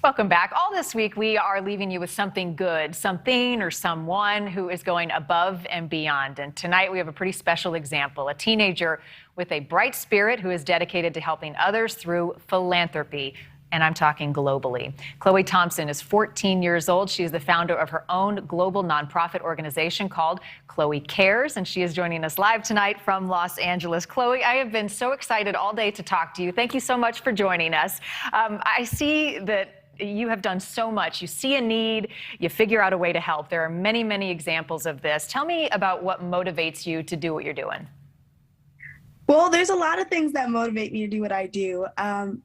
Welcome back. All this week, we are leaving you with something good, something or someone who is going above and beyond. And tonight, we have a pretty special example, a teenager with a bright spirit who is dedicated to helping others through philanthropy. And I'm talking globally. Khloe Thompson is 14 years old. She is the founder of her own global nonprofit organization called Khloe Cares, and she is joining us live tonight from Los Angeles. Khloe, I have been so excited all day to talk to you. Thank you so much for joining us. I see that you have done so much. You see a need, you figure out a way to help. There are many, many examples of this. Tell me about what motivates you to do what you're doing. Well, there's a lot of things that motivate me to do what I do.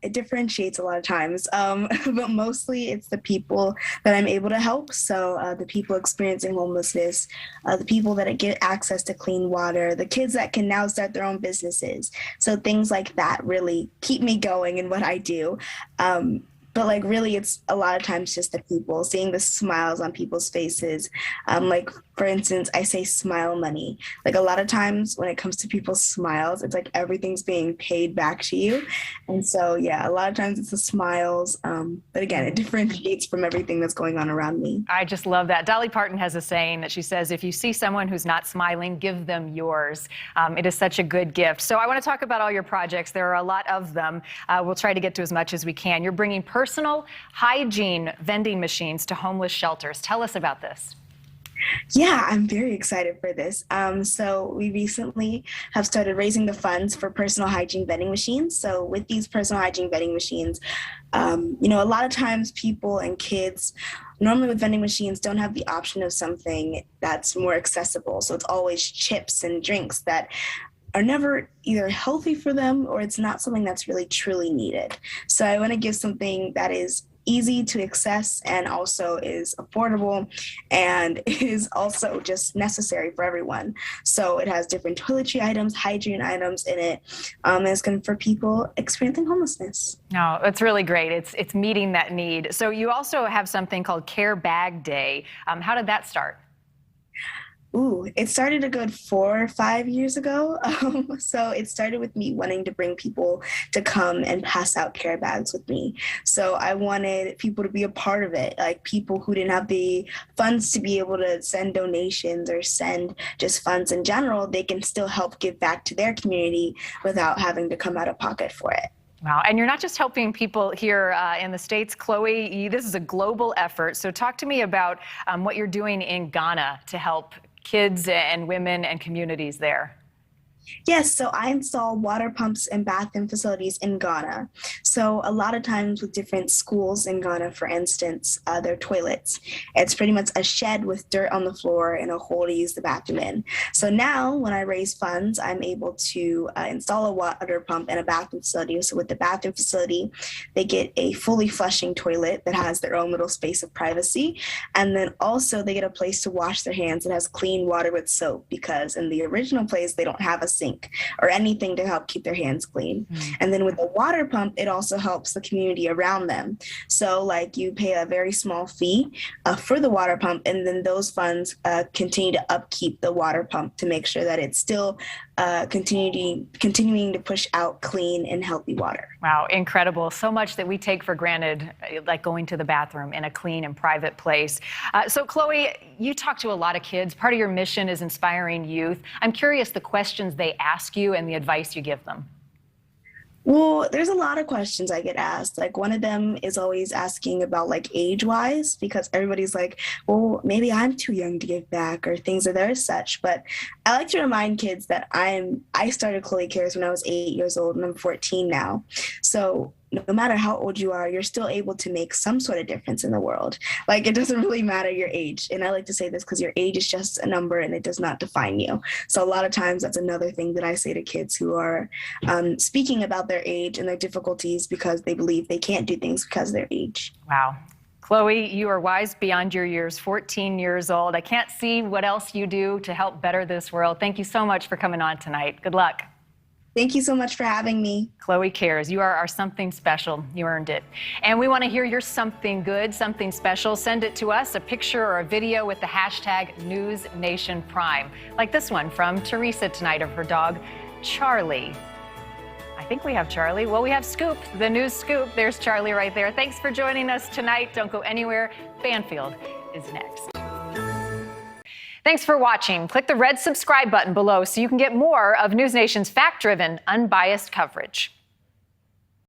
It differentiates a lot of times, but mostly it's the people that I'm able to help. So the people experiencing homelessness, the people that get access to clean water, the kids that can now start their own businesses. So things like that really keep me going in what I do. But like really, it's a lot of times just the people, seeing the smiles on people's faces. Like, for instance, I say smile money. Like a lot of times when it comes to people's smiles, it's like everything's being paid back to you. And so, yeah, a lot of times it's the smiles. But again, it differentiates from everything that's going on around me. I just love that. Dolly Parton has a saying that she says, if you see someone who's not smiling, give them yours. It is such a good gift. So I want to talk about all your projects. There are a lot of them. We'll try to get to as much as we can. You're bringing personal hygiene vending machines to homeless shelters. Tell us about this. Yeah, I'm very excited for this. So we recently have started raising the funds for personal hygiene vending machines. So with these personal hygiene vending machines, a lot of times people and kids normally with vending machines don't have the option of something that's more accessible. So it's always chips and drinks that are never either healthy for them or it's not something that's really truly needed. So I want to give something that is easy to access and also is affordable and is also just necessary for everyone. So it has different toiletry items, hygiene items in it, and it's good for people experiencing homelessness. No, it's really great. It's meeting that need. So you also have something called Care Bag Day. How did that start? It started a good 4 or 5 years ago. So it started with me wanting to bring people to come and pass out care bags with me. So I wanted people to be a part of it, like people who didn't have the funds to be able to send donations or send just funds in general, they can still help give back to their community without having to come out of pocket for it. Wow. And you're not just helping people here in the States, Khloe, this is a global effort. So talk to me about what you're doing in Ghana to help kids and women and communities there. Yes, so I install water pumps and bathroom facilities in Ghana. So a lot of times with different schools in Ghana, for instance, their toilets, it's pretty much a shed with dirt on the floor and a hole to use the bathroom in. So now when I raise funds, I'm able to install a water pump and a bathroom facility. So with the bathroom facility, they get a fully flushing toilet that has their own little space of privacy. And then also they get a place to wash their hands that has clean water with soap, because in the original place, they don't have a sink or anything to help keep their hands clean. And then with the water pump, it also helps the community around them. So like you pay a very small fee for the water pump, and then those funds continue to upkeep the water pump to make sure that it's still continuing to push out clean and healthy water. Wow, incredible. So much that we take for granted, like going to the bathroom in a clean and private place. So Khloe, you talk to a lot of kids. Part of your mission is inspiring youth. I'm curious the questions they ask you and the advice you give them. Well, there's a lot of questions I get asked. Like one of them is always asking about like age-wise, because everybody's like, well, maybe I'm too young to give back or things of that such. But I like to remind kids that I started Khloe Cares when I was 8 years old and I'm 14 now. So no matter how old you are, you're still able to make some sort of difference in the world. Like it doesn't really matter your age. And I like to say this because your age is just a number and it does not define you. So a lot of times that's another thing that I say to kids who are speaking about their age and their difficulties because they believe they can't do things because of their age. Wow. Khloe, you are wise beyond your years, 14 years old. I can't see what else you do to help better this world. Thank you so much for coming on tonight. Good luck. Thank you so much for having me. Khloe Cares, you are our something special. You earned it. And we want to hear your something good, something special. Send it to us, a picture or a video with the hashtag NewsNationPrime. Like this one from Teresa tonight of her dog, Charlie. I think we have Charlie. Well, we have Scoop, the news scoop. There's Charlie right there. Thanks for joining us tonight. Don't go anywhere. Banfield is next. Thanks for watching. Click the red subscribe button below so you can get more of NewsNation's fact-driven, unbiased coverage.